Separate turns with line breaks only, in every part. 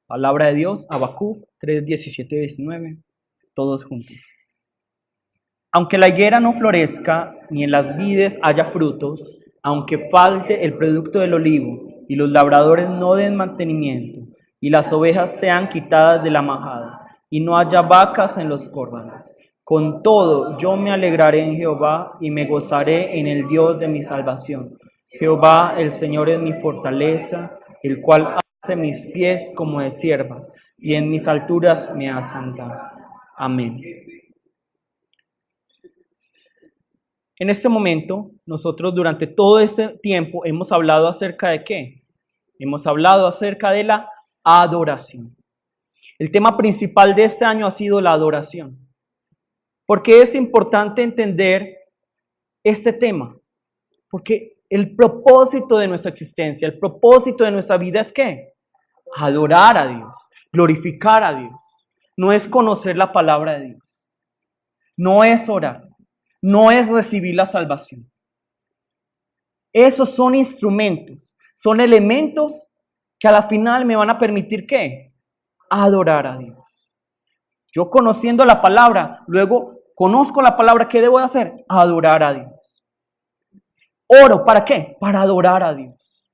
Palabra de Dios, Habacuc 3, 17 y 19, todos juntos. Aunque la higuera no florezca, ni en las vides haya frutos, aunque falte el producto del olivo, y los labradores no den mantenimiento, y las ovejas sean quitadas de la majada, y no haya vacas en los corrales, con todo yo me alegraré en Jehová, y me gozaré en el Dios de mi salvación. Jehová, el Señor, es mi fortaleza, el cual hace mis pies como de ciervas, y en mis alturas me hace andar. Amén. En este momento, nosotros durante todo este tiempo hemos hablado acerca de ¿qué? Hemos hablado acerca de la adoración. El tema principal de este año ha sido la adoración. ¿Por qué es importante entender este tema? Porque el propósito de nuestra existencia, el propósito de nuestra vida es ¿qué? Adorar a Dios, glorificar a Dios. No es conocer la palabra de Dios. No es orar. No es recibir la salvación. Esos son instrumentos, son elementos que a la final me van a permitir ¿qué? Adorar a Dios. Yo conociendo la palabra, luego conozco la palabra, ¿qué debo hacer? Adorar a Dios. Oro, ¿para qué? Para adorar a Dios.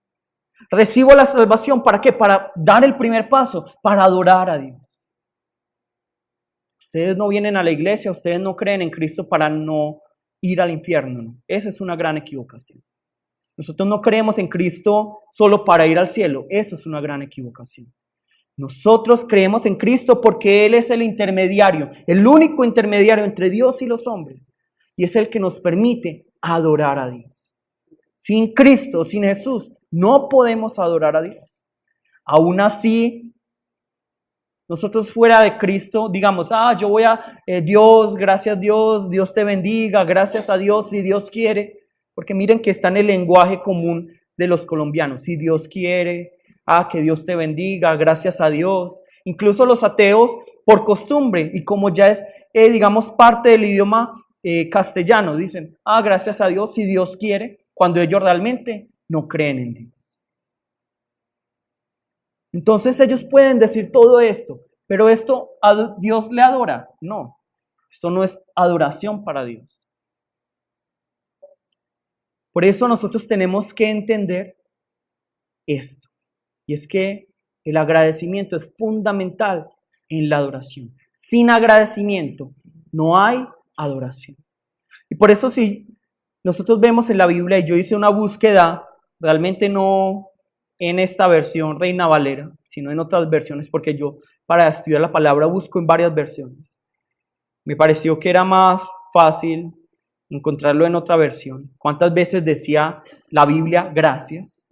Recibo la salvación, ¿para qué? Para dar el primer paso, para adorar a Dios. Ustedes no vienen a la iglesia, ustedes no creen en Cristo para no ir al infierno. ¿No? Esa es una gran equivocación. Nosotros no creemos en Cristo solo para ir al cielo. Eso es una gran equivocación. Nosotros creemos en Cristo porque Él es el intermediario, el único intermediario entre Dios y los hombres. Y es el que nos permite adorar a Dios. Sin Cristo, sin Jesús, no podemos adorar a Dios. Aún así, nosotros fuera de Cristo, digamos, yo voy a Dios, gracias Dios, Dios te bendiga, gracias a Dios, si Dios quiere. Porque miren que está en el lenguaje común de los colombianos. Si Dios quiere, que Dios te bendiga, gracias a Dios. Incluso los ateos, por costumbre, y como ya es, digamos, parte del idioma castellano, dicen, gracias a Dios, si Dios quiere, cuando ellos realmente no creen en Dios. Entonces ellos pueden decir todo esto, pero ¿esto a Dios le adora? No, esto no es adoración para Dios. Por eso nosotros tenemos que entender esto, y es que el agradecimiento es fundamental en la adoración. Sin agradecimiento no hay adoración. Y por eso si nosotros vemos en la Biblia, y yo hice una búsqueda, realmente no en esta versión Reina Valera, sino en otras versiones, porque yo para estudiar la palabra busco en varias versiones. Me pareció que era más fácil encontrarlo en otra versión. ¿Cuántas veces decía la Biblia gracias?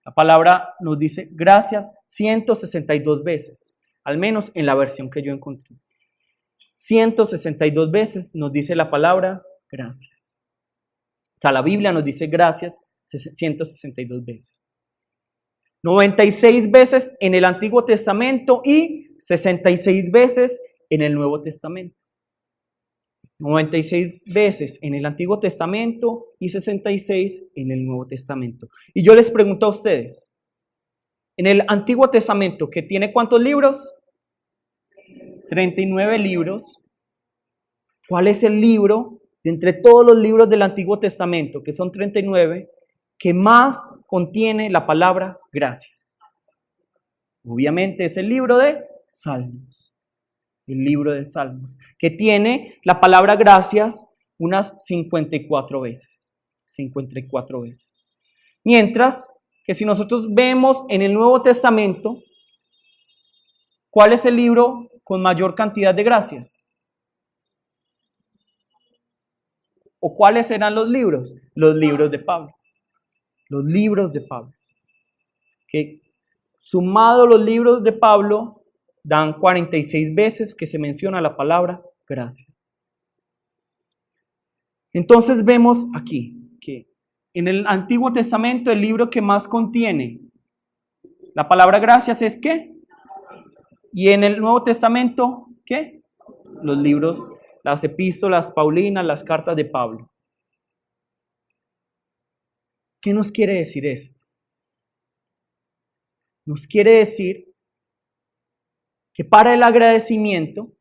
La palabra nos dice gracias 162 veces, al menos en la versión que yo encontré. 162 veces nos dice la palabra gracias. O sea, la Biblia nos dice gracias 162 veces. 96 veces en el Antiguo Testamento y 66 veces en el Nuevo Testamento. 96 veces en el Antiguo Testamento y 66 en el Nuevo Testamento. Y yo les pregunto a ustedes, en el Antiguo Testamento, que tiene ¿cuántos libros? 39 libros. ¿Cuál es el libro de entre todos los libros del Antiguo Testamento, que son 39, que más contiene la palabra gracias? Obviamente es el libro de Salmos. El libro de Salmos, que tiene la palabra gracias unas 54 veces. 54 veces. Mientras que si nosotros vemos en el Nuevo Testamento, ¿cuál es el libro con mayor cantidad de gracias? ¿O cuáles serán los libros? Los libros de Pablo. Los libros de Pablo. Que sumado los libros de Pablo, dan 46 veces que se menciona la palabra gracias. Entonces vemos aquí que en el Antiguo Testamento el libro que más contiene la palabra gracias es ¿qué? Y en el Nuevo Testamento, ¿qué? Los libros, las epístolas paulinas, las cartas de Pablo. ¿Qué nos quiere decir esto? nos quiere decir que para el agradecimiento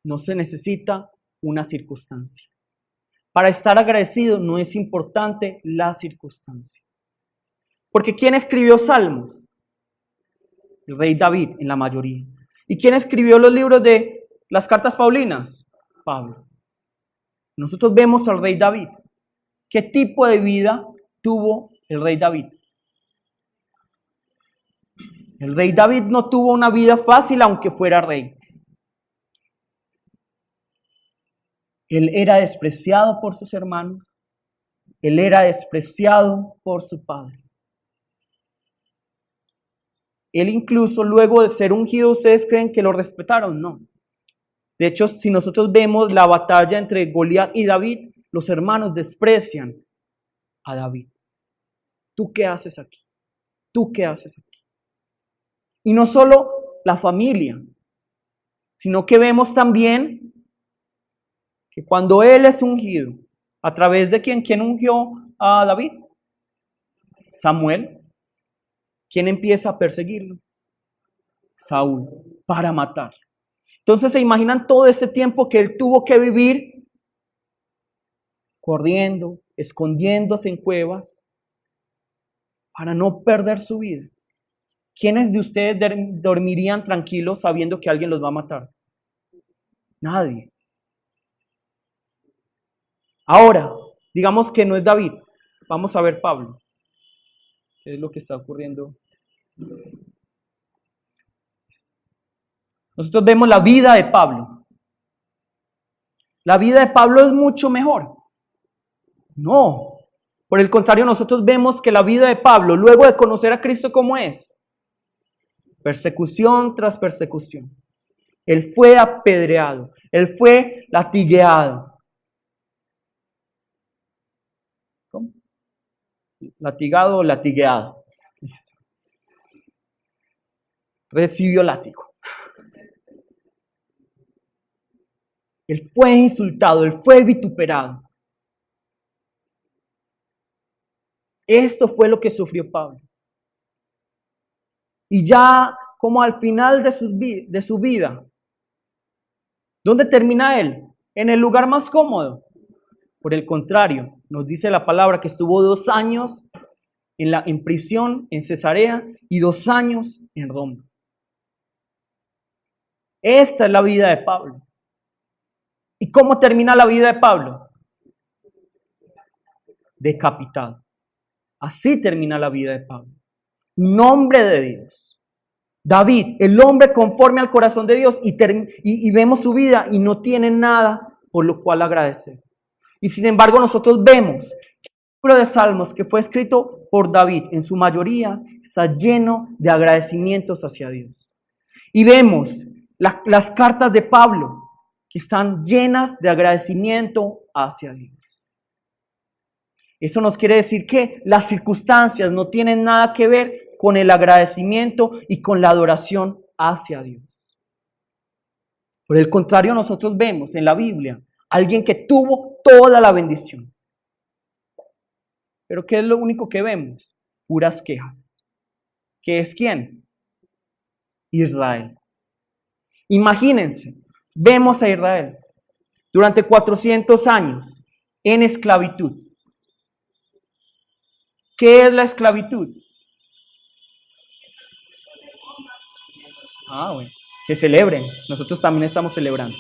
no se necesita una circunstancia. Para estar agradecido no es importante la circunstancia. Porque ¿quién escribió Salmos? El rey David, en la mayoría. ¿Y quién escribió los libros de las cartas paulinas? Pablo. Nosotros vemos al rey David. ¿Qué tipo de vida tuvo el rey David? El rey David no tuvo una vida fácil aunque fuera rey. Él era despreciado por sus hermanos. Él era despreciado por su padre. Él incluso luego de ser ungido, ¿ustedes creen que lo respetaron? No. De hecho, si nosotros vemos la batalla entre Goliat y David, los hermanos desprecian a David. ¿Tú qué haces aquí? ¿Tú qué haces aquí? Y no solo la familia, sino que vemos también que cuando él es ungido, ¿a través de quién ungió a David? Samuel. ¿Quién empieza a perseguirlo? Saúl, para matar. Entonces se imaginan todo este tiempo que él tuvo que vivir corriendo, escondiéndose en cuevas para no perder su vida. ¿Quiénes de ustedes dormirían tranquilos sabiendo que alguien los va a matar? Nadie. Ahora, digamos que no es David. Vamos a ver Pablo. ¿Qué es lo que está ocurriendo? Nosotros vemos la vida de Pablo. ¿La vida de Pablo es mucho mejor? No. Por el contrario, nosotros vemos que la vida de Pablo, luego de conocer a Cristo, ¿cómo es? Persecución tras persecución. Él fue apedreado. Él fue latigueado. ¿Cómo? Latigado o latigueado. Recibió látigo. Él fue insultado, él fue vituperado. Esto fue lo que sufrió Pablo. Y ya como al final de su vida, ¿dónde termina él? En el lugar más cómodo. Por el contrario, nos dice la palabra que estuvo 2 años en prisión en Cesarea y 2 años en Roma. Esta es la vida de Pablo. ¿Y cómo termina la vida de Pablo? Decapitado. Así termina la vida de Pablo. Un hombre de Dios. David, el hombre conforme al corazón de Dios, y vemos su vida y no tiene nada por lo cual agradecer. Y sin embargo nosotros vemos que el libro de Salmos que fue escrito por David en su mayoría está lleno de agradecimientos hacia Dios. Y vemos las cartas de Pablo que están llenas de agradecimiento hacia Dios. Eso nos quiere decir que las circunstancias no tienen nada que ver con el agradecimiento y con la adoración hacia Dios. Por el contrario, nosotros vemos en la Biblia a alguien que tuvo toda la bendición. Pero ¿qué es lo único que vemos? Puras quejas. ¿Qué es quién? Israel. Imagínense, vemos a Israel durante 400 años en esclavitud. ¿Qué es la esclavitud? Bueno, que celebren. Nosotros también estamos celebrando.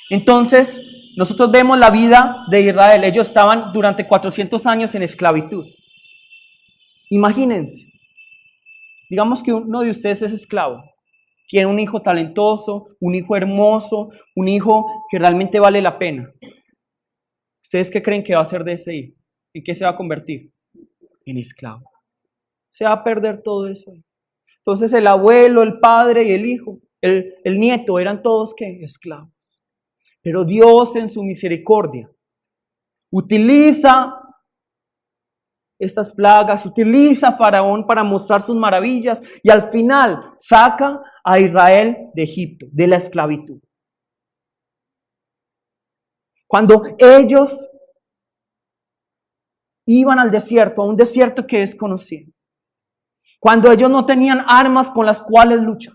Entonces, nosotros vemos la vida de Israel. Ellos estaban durante 400 años en esclavitud. Imagínense, digamos que uno de ustedes es esclavo. Tiene un hijo talentoso, un hijo hermoso, un hijo que realmente vale la pena. ¿Ustedes qué creen que va a hacer de ese hijo? ¿En qué se va a convertir? En esclavo. Se va a perder todo eso. Entonces el abuelo, el padre y el hijo, el nieto eran todos ¿qué? Esclavos. Pero Dios en su misericordia utiliza estas plagas, utiliza a Faraón para mostrar sus maravillas y al final saca a Israel de Egipto, de la esclavitud. Cuando ellos iban al desierto, a un desierto que desconocían, Cuando ellos no tenían armas con las cuales luchar.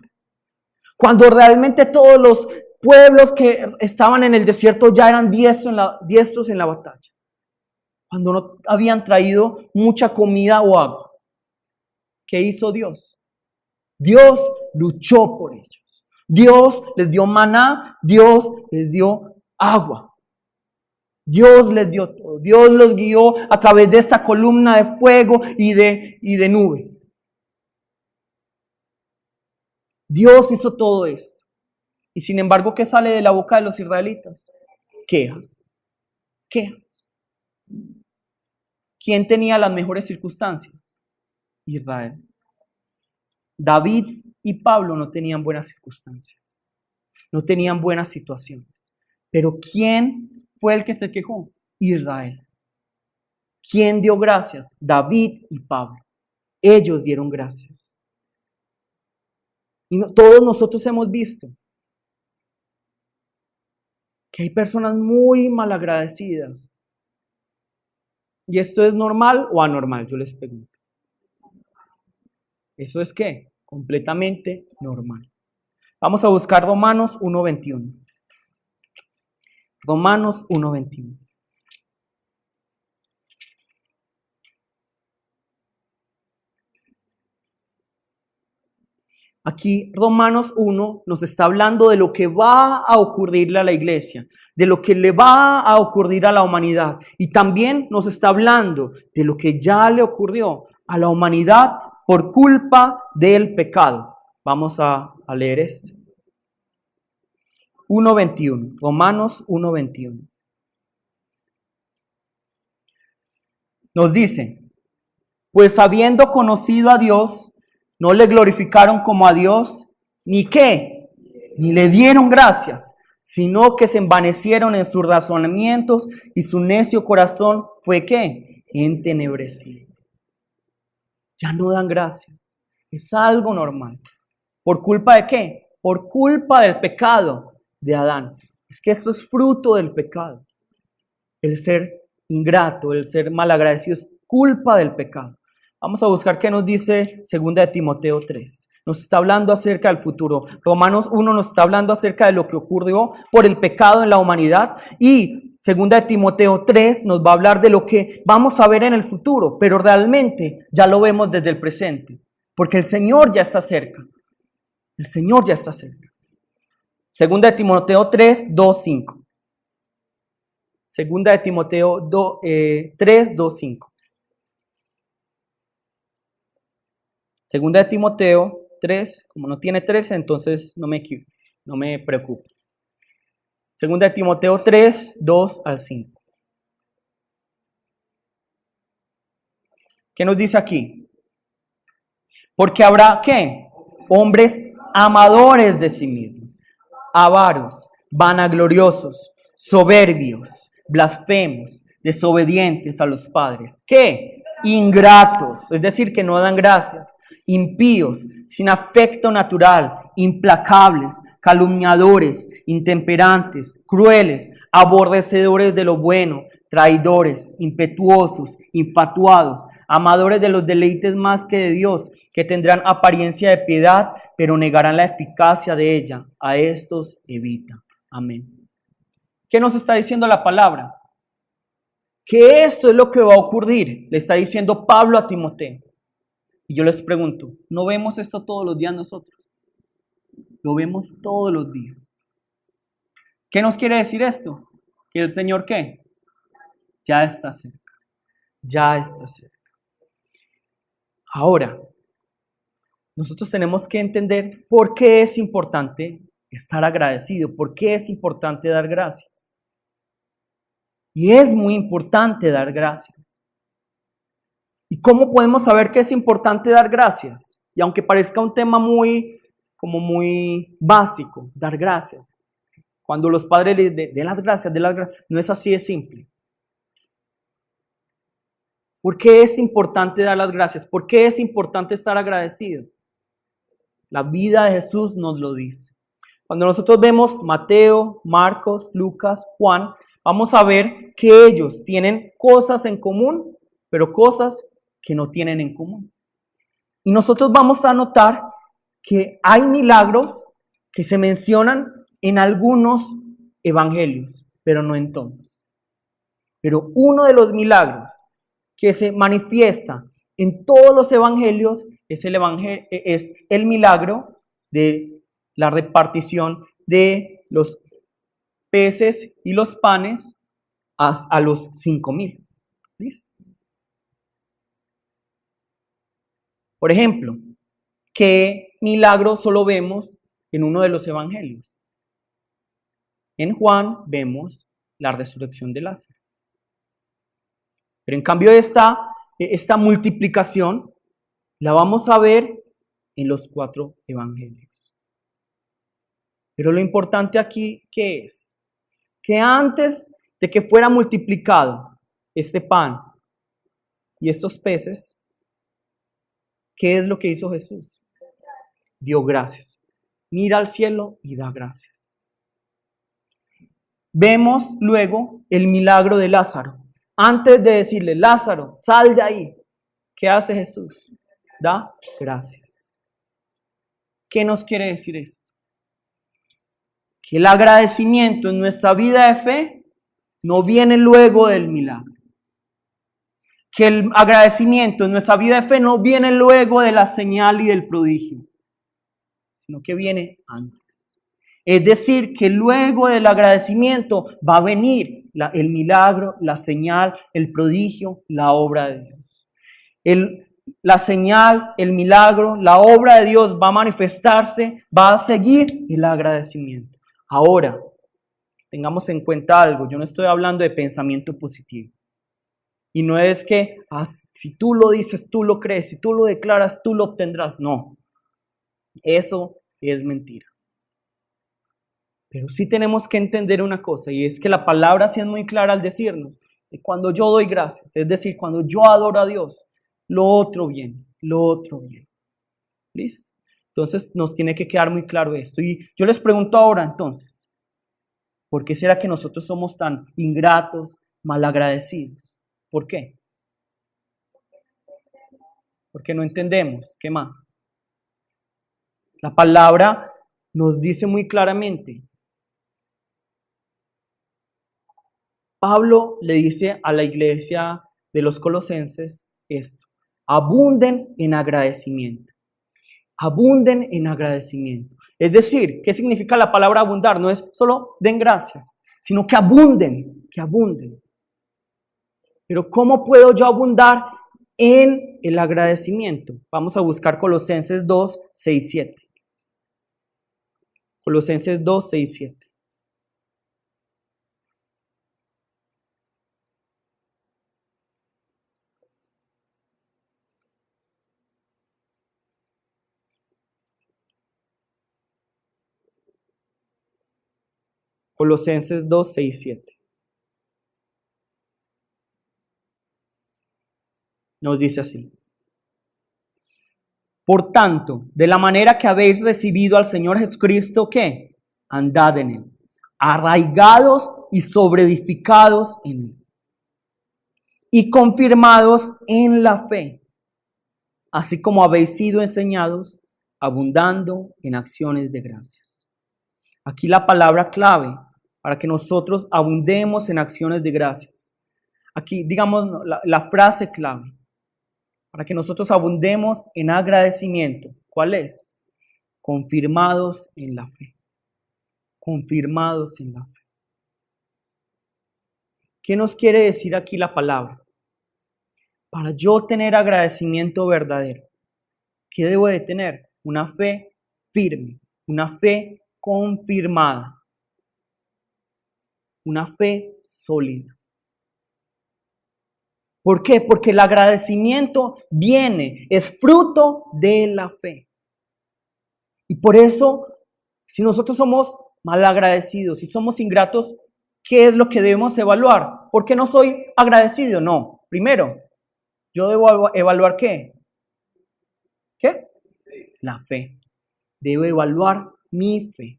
Cuando realmente todos los pueblos que estaban en el desierto ya eran diestros en la batalla. Cuando no habían traído mucha comida o agua. ¿Qué hizo Dios? Dios luchó por ellos. Dios les dio maná, Dios les dio agua. Dios les dio todo. Dios los guió a través de esta columna de fuego y de nube. Dios hizo todo esto. Y sin embargo, ¿qué sale de la boca de los israelitas? Quejas. Quejas. ¿Quién tenía las mejores circunstancias? Israel. David y Pablo no tenían buenas circunstancias. No tenían buenas situaciones. Pero ¿quién fue el que se quejó? Israel. ¿Quién dio gracias? David y Pablo. Ellos dieron gracias. Y todos nosotros hemos visto que hay personas muy malagradecidas. ¿Y esto es normal o anormal? Yo les pregunto. ¿Eso es qué? Completamente normal. Vamos a buscar Romanos 1:21. Romanos 1:21. Aquí Romanos 1 nos está hablando de lo que va a ocurrirle a la iglesia, de lo que le va a ocurrir a la humanidad. Y también nos está hablando de lo que ya le ocurrió a la humanidad por culpa del pecado. Vamos a leer esto. 1:21, Romanos 1:21. Nos dice, pues habiendo conocido a Dios, no le glorificaron como a Dios, ni qué, ni le dieron gracias, sino que se envanecieron en sus razonamientos y su necio corazón fue ¿qué? Entenebrecido. Ya no dan gracias. Es algo normal. ¿Por culpa de qué? Por culpa del pecado de Adán. Es que esto es fruto del pecado. El ser ingrato, el ser malagradecido es culpa del pecado. Vamos a buscar qué nos dice 2 de Timoteo 3. Nos está hablando acerca del futuro. Romanos 1 nos está hablando acerca de lo que ocurrió por el pecado en la humanidad. Y 2 de Timoteo 3 nos va a hablar de lo que vamos a ver en el futuro. Pero realmente ya lo vemos desde el presente. Porque el Señor ya está cerca. El Señor ya está cerca. 2 de Timoteo 3, 2, 5. 2 de Timoteo 3, 2, 5. Segunda de Timoteo 3, como no tiene 13, entonces no me preocupo. Segunda de Timoteo 3, 2 al 5. ¿Qué nos dice aquí? Porque habrá, ¿qué? Hombres amadores de sí mismos, avaros, vanagloriosos, soberbios, blasfemos, desobedientes a los padres. ¿Qué? Ingratos, es decir, que no dan gracias. Impíos, sin afecto natural, implacables, calumniadores, intemperantes, crueles, aborrecedores de lo bueno, traidores, impetuosos, infatuados, amadores de los deleites más que de Dios, que tendrán apariencia de piedad, pero negarán la eficacia de ella. A estos evita. Amén. ¿Qué nos está diciendo la palabra? Que esto es lo que va a ocurrir, le está diciendo Pablo a Timoteo. Y yo les pregunto, ¿no vemos esto todos los días nosotros? Lo vemos todos los días. ¿Qué nos quiere decir esto? Que el Señor, ¿qué? Ya está cerca. Ya está cerca. Ahora, nosotros tenemos que entender por qué es importante estar agradecido, por qué es importante dar gracias. Y es muy importante dar gracias. ¿Y cómo podemos saber que es importante dar gracias? Y aunque parezca un tema muy básico, dar gracias. Cuando los padres le den las gracias, no es así de simple. ¿Por qué es importante dar las gracias? ¿Por qué es importante estar agradecido? La vida de Jesús nos lo dice. Cuando nosotros vemos Mateo, Marcos, Lucas, Juan, vamos a ver que ellos tienen cosas en común, pero cosas que no tienen en común. Y nosotros vamos a notar que hay milagros que se mencionan en algunos evangelios, pero no en todos. Pero uno de los milagros que se manifiesta en todos los evangelios es el milagro de la repartición de los peces y los panes a los 5,000. ¿Listo? Por ejemplo, ¿qué milagro solo vemos en uno de los evangelios? En Juan vemos la resurrección de Lázaro. Pero en cambio esta multiplicación la vamos a ver en los 4 evangelios. Pero lo importante aquí, ¿qué es? Que antes de que fuera multiplicado este pan y estos peces, ¿qué es lo que hizo Jesús? Dio gracias. Mira al cielo y da gracias. Vemos luego el milagro de Lázaro. Antes de decirle, Lázaro, sal de ahí, ¿qué hace Jesús? Da gracias. ¿Qué nos quiere decir esto? Que el agradecimiento en nuestra vida de fe no viene luego del milagro. Que el agradecimiento en nuestra vida de fe no viene luego de la señal y del prodigio, sino que viene antes. Es decir, que luego del agradecimiento va a venir el milagro, la señal, el prodigio, la obra de Dios. La señal, el milagro, la obra de Dios va a manifestarse, va a seguir el agradecimiento. Ahora, tengamos en cuenta algo, yo no estoy hablando de pensamiento positivo. Y no es que si tú lo dices, tú lo crees, si tú lo declaras, tú lo obtendrás. No, eso es mentira. Pero sí tenemos que entender una cosa, y es que la palabra sí es muy clara al decirnos que cuando yo doy gracias, es decir, cuando yo adoro a Dios, lo otro viene, lo otro viene. ¿Listo? Entonces nos tiene que quedar muy claro esto. Y yo les pregunto ahora entonces, ¿por qué será que nosotros somos tan ingratos, malagradecidos? ¿Por qué? Porque no entendemos. ¿Qué más? La palabra nos dice muy claramente. Pablo le dice a la iglesia de los colosenses esto: abunden en agradecimiento. Abunden en agradecimiento. Es decir, ¿qué significa la palabra abundar? No es solo den gracias, sino que abunden, que abunden. Pero ¿cómo puedo yo abundar en el agradecimiento? Vamos a buscar Colosenses 2, 6, 7. Colosenses 2, 6, 7. Colosenses 2, 6, 7. Nos dice así: por tanto, de la manera que habéis recibido al Señor Jesucristo, ¿qué? Andad en él, arraigados y sobreedificados en él, y confirmados en la fe, así como habéis sido enseñados, abundando en acciones de gracias. Aquí la palabra clave para que nosotros abundemos en acciones de gracias. Aquí, digamos, la frase clave para que nosotros abundemos en agradecimiento. ¿Cuál es? Confirmados en la fe. Confirmados en la fe. ¿Qué nos quiere decir aquí la palabra? Para yo tener agradecimiento verdadero, ¿qué debo de tener? Una fe firme, una fe confirmada, una fe sólida. ¿Por qué? Porque el agradecimiento es fruto de la fe. Y por eso, si nosotros somos malagradecidos, si somos ingratos, ¿qué es lo que debemos evaluar? ¿Por qué no soy agradecido? No. Primero, yo debo evaluar ¿qué? ¿Qué? La fe. Debo evaluar mi fe.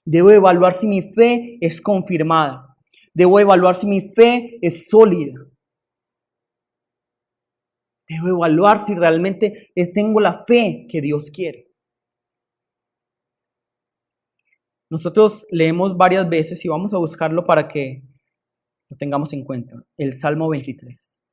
Debo evaluar si mi fe es confirmada. Debo evaluar si mi fe es sólida. Debo evaluar si realmente tengo la fe que Dios quiere. Nosotros leemos varias veces y vamos a buscarlo para que lo tengamos en cuenta. El Salmo 23.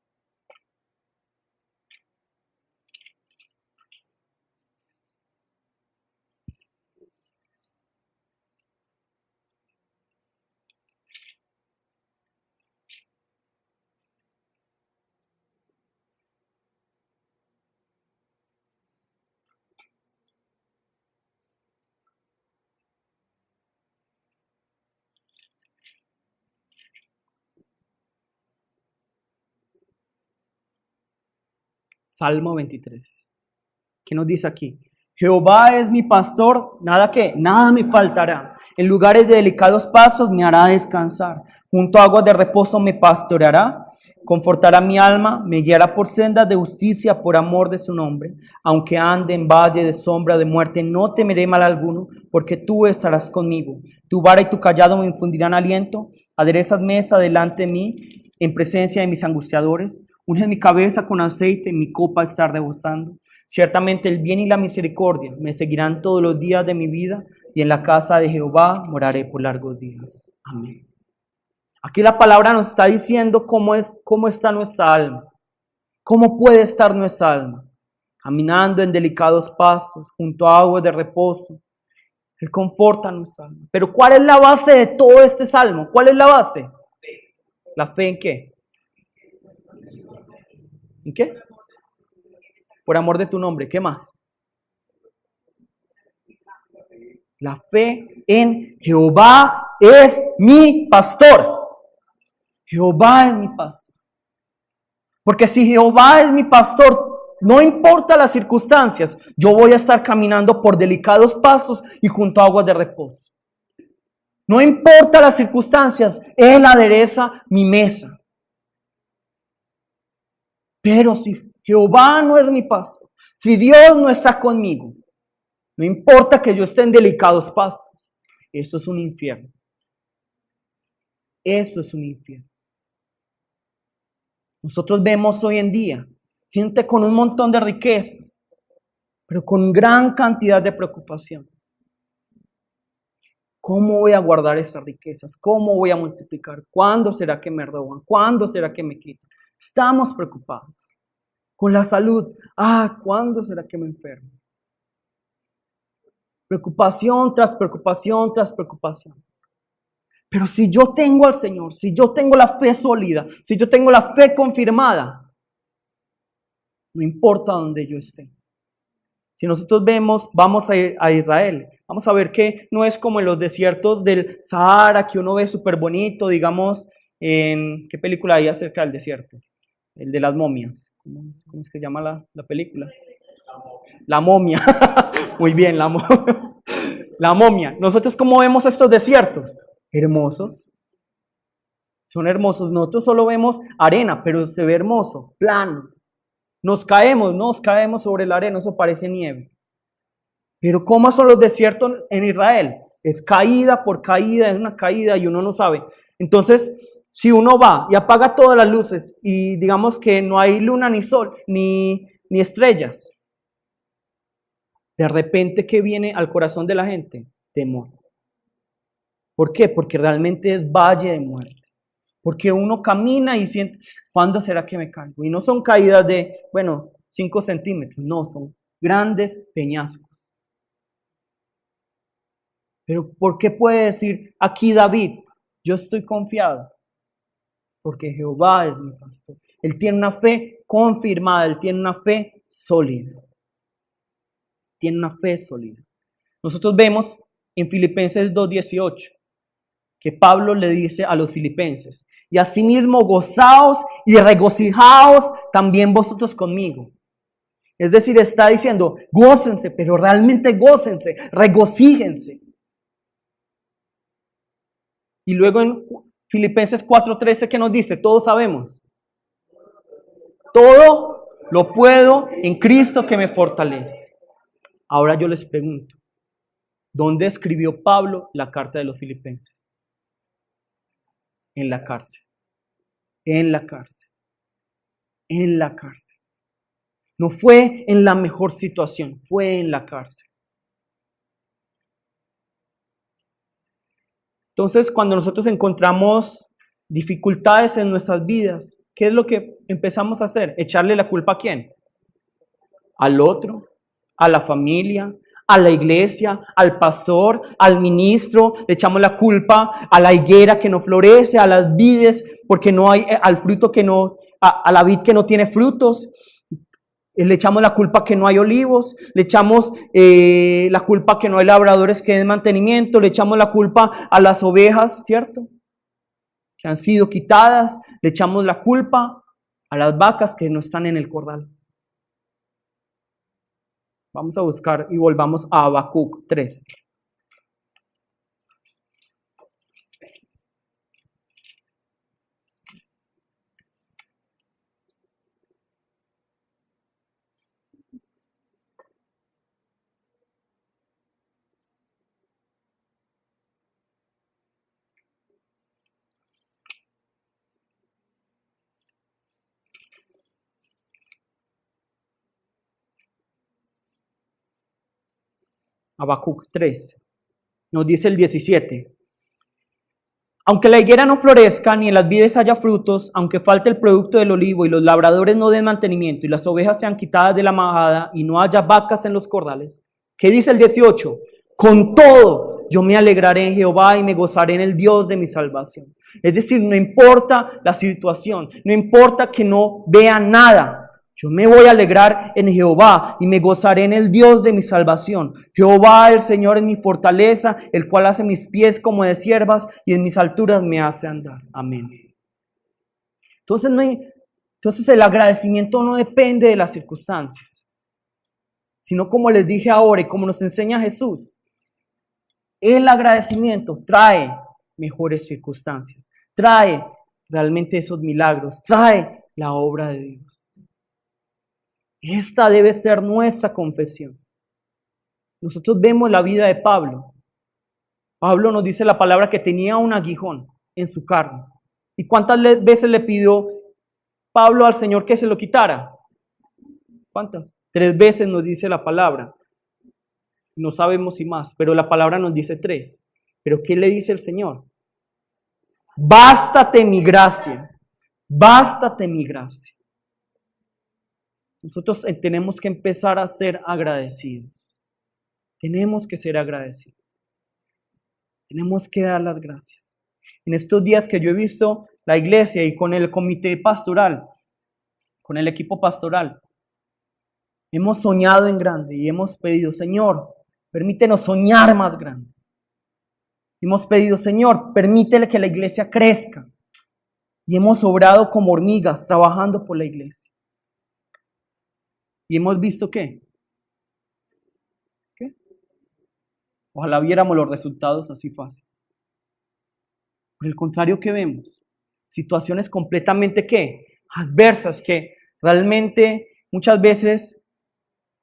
Salmo 23. ¿Qué nos dice aquí? Jehová es mi pastor, nada me faltará. En lugares de delicados pasos me hará descansar. Junto a aguas de reposo me pastoreará. Confortará mi alma, me guiará por sendas de justicia por amor de su nombre. Aunque ande en valle de sombra de muerte, no temeré mal alguno, porque tú estarás conmigo. Tu vara y tu callado me infundirán aliento. Aderezas mesa delante de mí, en presencia de mis angustiadores. Unges mi cabeza con aceite, mi copa está rebosando. Ciertamente el bien y la misericordia me seguirán todos los días de mi vida, y en la casa de Jehová moraré por largos días. Amén. Aquí la palabra nos está diciendo cómo está nuestra alma. ¿Cómo puede estar nuestra alma? Caminando en delicados pastos, junto a aguas de reposo. Él conforta nuestra alma. Pero ¿cuál es la base de todo este salmo? ¿Cuál es la base? ¿La fe en qué? ¿En qué? Por amor de tu nombre. ¿Qué más? La fe en Jehová es mi pastor. Jehová es mi pastor. Porque si Jehová es mi pastor, no importa las circunstancias, yo voy a estar caminando por delicados pasos y junto a aguas de reposo. No importa las circunstancias, Él adereza mi mesa. Pero si Jehová no es mi pastor, si Dios no está conmigo, no importa que yo esté en delicados pastos, eso es un infierno. Eso es un infierno. Nosotros vemos hoy en día gente con un montón de riquezas, pero con gran cantidad de preocupación. ¿Cómo voy a guardar esas riquezas? ¿Cómo voy a multiplicar? ¿Cuándo será que me roban? ¿Cuándo será que me quitan? Estamos preocupados. Con la salud. ¿Cuándo será que me enfermo? Preocupación tras preocupación tras preocupación. Pero si yo tengo al Señor, si yo tengo la fe sólida, si yo tengo la fe confirmada, no importa dónde yo esté. Si nosotros vamos a ir a Israel, vamos a ver que no es como en los desiertos del Sahara, que uno ve súper bonito, digamos, ¿qué película hay acerca del desierto? El de las momias. ¿Cómo es que se llama la película? La momia. Muy bien, la momia. Nosotros, ¿cómo vemos estos desiertos? Hermosos. Son hermosos. Nosotros solo vemos arena, pero se ve hermoso, plano. Nos caemos sobre la arena, eso parece nieve. Pero ¿cómo son los desiertos en Israel? Es caída por caída, es una caída y uno no sabe. Entonces, si uno va y apaga todas las luces y digamos que no hay luna ni sol ni estrellas, de repente, ¿qué viene al corazón de la gente? Temor. ¿Por qué? Porque realmente es valle de muerte. Porque uno camina y siente, ¿cuándo será que me caigo? Y no son caídas de, 5 centímetros, no, son grandes peñascos. Pero ¿por qué puede decir aquí David, yo estoy confiado? Porque Jehová es mi pastor. Él tiene una fe confirmada, él tiene una fe sólida. Tiene una fe sólida. Nosotros vemos en Filipenses 2:18 que Pablo le dice a los filipenses, y asimismo gozaos y regocijaos también vosotros conmigo. Es decir, está diciendo, gócense, pero realmente gócense, regocíjense. Y luego en Filipenses 4:13, ¿qué nos dice? Todos sabemos. Todo lo puedo en Cristo que me fortalece. Ahora yo les pregunto, ¿dónde escribió Pablo la carta de los filipenses? En la cárcel. En la cárcel. En la cárcel. No fue en la mejor situación, fue en la cárcel. Entonces, cuando nosotros encontramos dificultades en nuestras vidas, ¿qué es lo que empezamos a hacer? ¿Echarle la culpa a quién? Al otro, a la familia, a la iglesia, al pastor, al ministro. Le echamos la culpa a la higuera que no florece, a las vides, porque no hay, al fruto que no, a la vid que no tiene frutos. Le echamos la culpa que no hay olivos, le echamos la culpa que no hay labradores que den mantenimiento, le echamos la culpa a las ovejas, ¿cierto? Que han sido quitadas, le echamos la culpa a las vacas que no están en el corral. Vamos a buscar y volvamos a Habacuc 3. Habacuc 3. Nos dice el 17. Aunque la higuera no florezca, ni en las vides haya frutos, aunque falte el producto del olivo y los labradores no den mantenimiento y las ovejas sean quitadas de la majada y no haya vacas en los corrales. ¿Qué dice el 18? Con todo, yo me alegraré en Jehová y me gozaré en el Dios de mi salvación. Es decir, no importa la situación, no importa que no vea nada. Yo me voy a alegrar en Jehová y me gozaré en el Dios de mi salvación. Jehová el Señor es mi fortaleza, el cual hace mis pies como de ciervas y en mis alturas me hace andar. Amén. Entonces el agradecimiento no depende de las circunstancias, sino como les dije ahora y como nos enseña Jesús, el agradecimiento trae mejores circunstancias, trae realmente esos milagros, trae la obra de Dios. Esta debe ser nuestra confesión. Nosotros vemos la vida de Pablo. Pablo nos dice la palabra que tenía un aguijón en su carne. ¿Y cuántas veces le pidió Pablo al Señor que se lo quitara? ¿Cuántas? 3 veces nos dice la palabra. No sabemos si más, pero la palabra nos dice 3. ¿Pero qué le dice el Señor? Bástate mi gracia. Bástate mi gracia. Nosotros tenemos que empezar a ser agradecidos. Tenemos que ser agradecidos. Tenemos que dar las gracias. En estos días que yo he visto la iglesia y con el comité pastoral, con el equipo pastoral, hemos soñado en grande y hemos pedido, Señor, permítenos soñar más grande. Hemos pedido, Señor, permítele que la iglesia crezca. Y hemos obrado como hormigas trabajando por la iglesia. ¿Y hemos visto qué? ¿Qué? Ojalá viéramos los resultados así fácil. Por el contrario, ¿qué vemos? Situaciones completamente ¿qué? Adversas que realmente muchas veces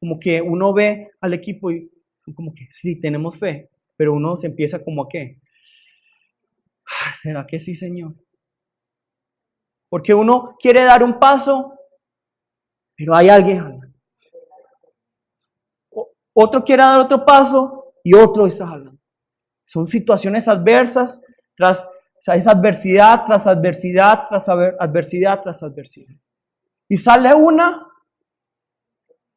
como que uno ve al equipo y son como que sí, tenemos fe, pero uno se empieza como a ¿qué? ¿Será que sí, Señor? Porque uno quiere dar un paso, pero hay alguien. Otro quiere dar otro paso y otro está jalando. Son situaciones adversas es adversidad tras adversidad, tras adversidad, tras adversidad. Y sale una,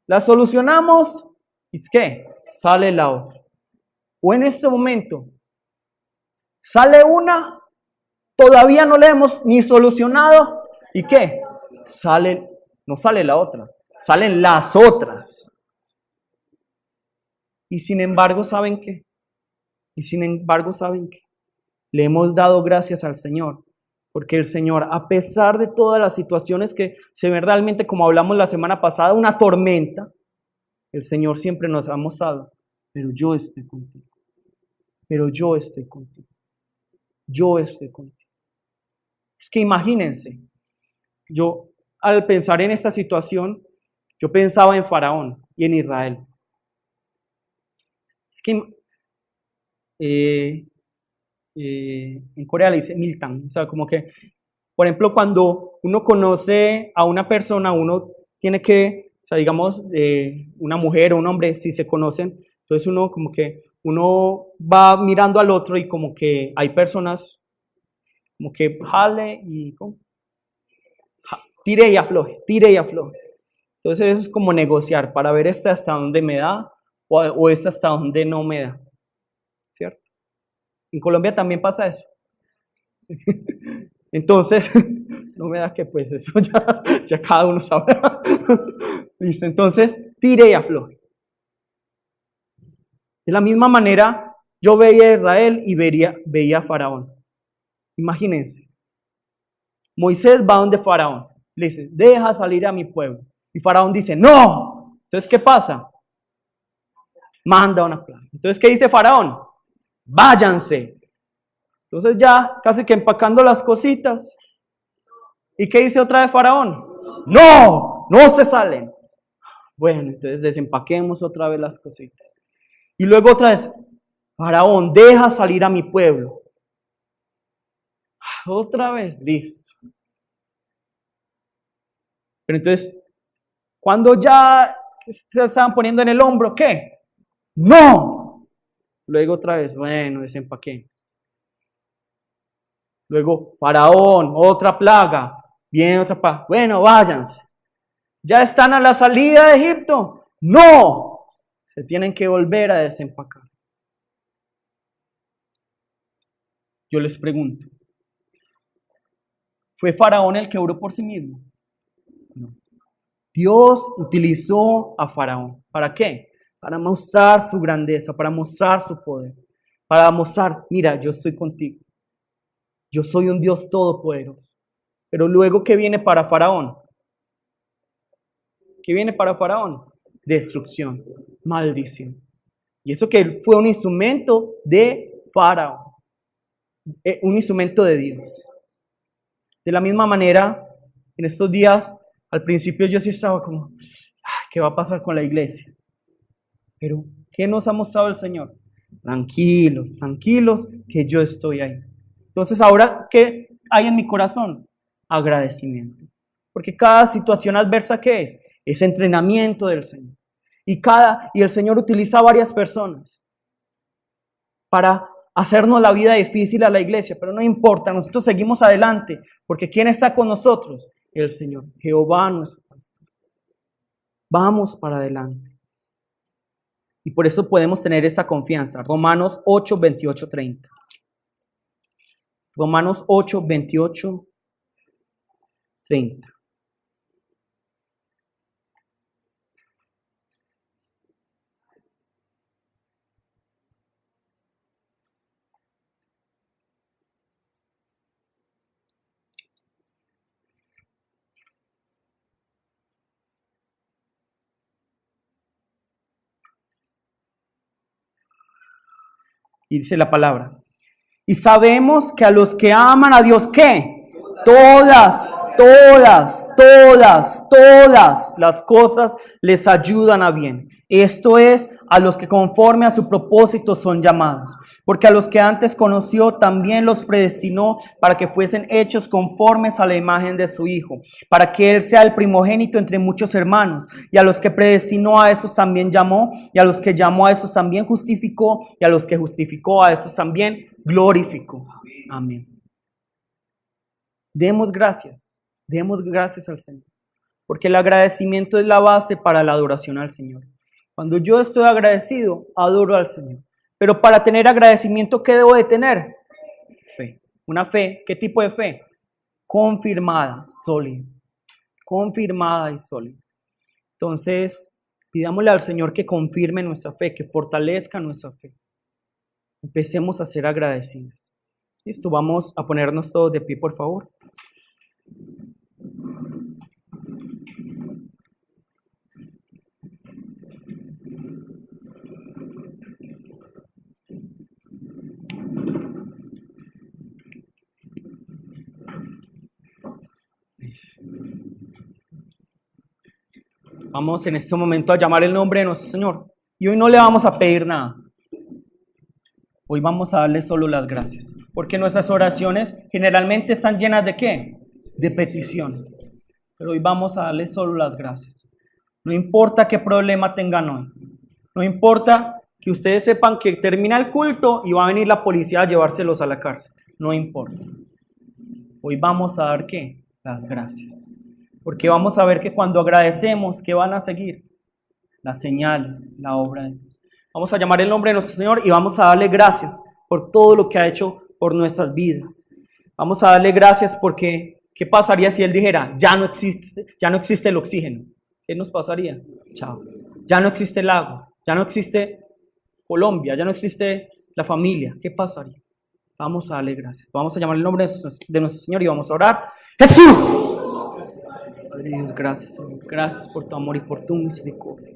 la solucionamos, ¿y qué? Sale la otra. O en este momento, sale una, todavía no la hemos ni solucionado, ¿y qué? No sale la otra, salen las otras. Y sin embargo, ¿saben qué? Le hemos dado gracias al Señor, porque el Señor, a pesar de todas las situaciones que se ven realmente, como hablamos la semana pasada, una tormenta, el Señor siempre nos ha mostrado, pero yo estoy contigo, pero yo estoy contigo, yo estoy contigo. Es que imagínense, yo al pensar en esta situación, yo pensaba en Faraón y en Israel. Es que en Corea le dice Miltan, o sea, como que, por ejemplo, cuando uno conoce a una persona, uno tiene que O sea, digamos, una mujer o un hombre, si se conocen, entonces uno va mirando al otro y como que hay personas como que jale y tire y afloje, tire y afloje. Entonces eso es como negociar para ver hasta dónde me da o hasta dónde no me da, ¿cierto? En Colombia también pasa eso. Entonces, no me da que pues eso ya cada uno sabrá. Listo, entonces tire y afloje. De la misma manera, yo veía a Israel y veía a Faraón. Imagínense. Moisés va donde Faraón. Le dice, deja salir a mi pueblo. Y Faraón dice, no. Entonces, ¿qué pasa? Manda una plaga. Entonces, ¿qué dice Faraón? Váyanse. Entonces ya casi que empacando las cositas. ¿Y qué dice otra vez Faraón? No, no se salen. Bueno, entonces desempaquemos otra vez las cositas. Y luego otra vez, Faraón, deja salir a mi pueblo. Otra vez, listo. Pero entonces, cuando ya se estaban poniendo en el hombro, ¿qué? ¡No! Luego otra vez, bueno, desempaquemos. Luego, Faraón, otra plaga. Viene otra plaga. Bueno, váyanse. ¿Ya están a la salida de Egipto? ¡No! Se tienen que volver a desempacar. Yo les pregunto, ¿fue Faraón el que oró por sí mismo? No. Dios utilizó a Faraón. ¿Para qué? Para mostrar su grandeza, para mostrar su poder, para mostrar, mira, yo estoy contigo. Yo soy un Dios todopoderoso. Pero luego, ¿qué viene para Faraón? ¿Qué viene para Faraón? Destrucción, maldición. Y eso que fue un instrumento de Faraón, un instrumento de Dios. De la misma manera, en estos días, al principio yo sí estaba como, ¿qué va a pasar con la iglesia? Pero, ¿qué nos ha mostrado el Señor? Tranquilos, tranquilos, que yo estoy ahí. Entonces, ahora, ¿qué hay en mi corazón? Agradecimiento. Porque cada situación adversa, ¿qué es? Es entrenamiento del Señor. Y el Señor utiliza a varias personas para hacernos la vida difícil a la iglesia, pero no importa, nosotros seguimos adelante, porque ¿quién está con nosotros? El Señor, Jehová nuestro pastor. Vamos para adelante. Y por eso podemos tener esa confianza. Romanos 8, 28, 30. Romanos 8, 28, 30. Y dice la palabra. Y sabemos que a los que aman a Dios, ¿qué? Todas las cosas les ayudan a bien. Esto es, a los que conforme a su propósito son llamados. Porque a los que antes conoció también los predestinó para que fuesen hechos conformes a la imagen de su Hijo, para que Él sea el primogénito entre muchos hermanos. Y a los que predestinó a esos también llamó, y a los que llamó a esos también justificó, y a los que justificó a esos también glorificó. Amén. Demos gracias al Señor, porque el agradecimiento es la base para la adoración al Señor. Cuando yo estoy agradecido, adoro al Señor. Pero para tener agradecimiento, ¿qué debo de tener? Fe. Una fe, ¿qué tipo de fe? Confirmada, sólida. Confirmada y sólida. Entonces, pidámosle al Señor que confirme nuestra fe, que fortalezca nuestra fe. Empecemos a ser agradecidos. Listo, vamos a ponernos todos de pie, por favor. Vamos en este momento a llamar el nombre de nuestro Señor. Y hoy no le vamos a pedir nada. Hoy vamos a darle solo las gracias. Porque nuestras oraciones generalmente están llenas ¿de qué? De peticiones. Pero hoy vamos a darle solo las gracias. No importa qué problema tengan hoy. No importa que ustedes sepan que termina el culto y va a venir la policía a llevárselos a la cárcel. No importa. Hoy vamos a dar ¿qué? Las gracias. Porque vamos a ver que cuando agradecemos, ¿qué van a seguir? Las señales, la obra de Dios. Vamos a llamar el nombre de nuestro Señor y vamos a darle gracias por todo lo que ha hecho por nuestras vidas. Vamos a darle gracias porque, ¿qué pasaría si Él dijera, ya no existe el oxígeno? ¿Qué nos pasaría? Chao. Ya no existe el agua, ya no existe Colombia, ya no existe la familia. ¿Qué pasaría? Vamos a darle gracias. Vamos a llamar el nombre de nuestro Señor y vamos a orar. ¡Jesús! Padre Dios, gracias, Señor. Gracias por tu amor y por tu misericordia.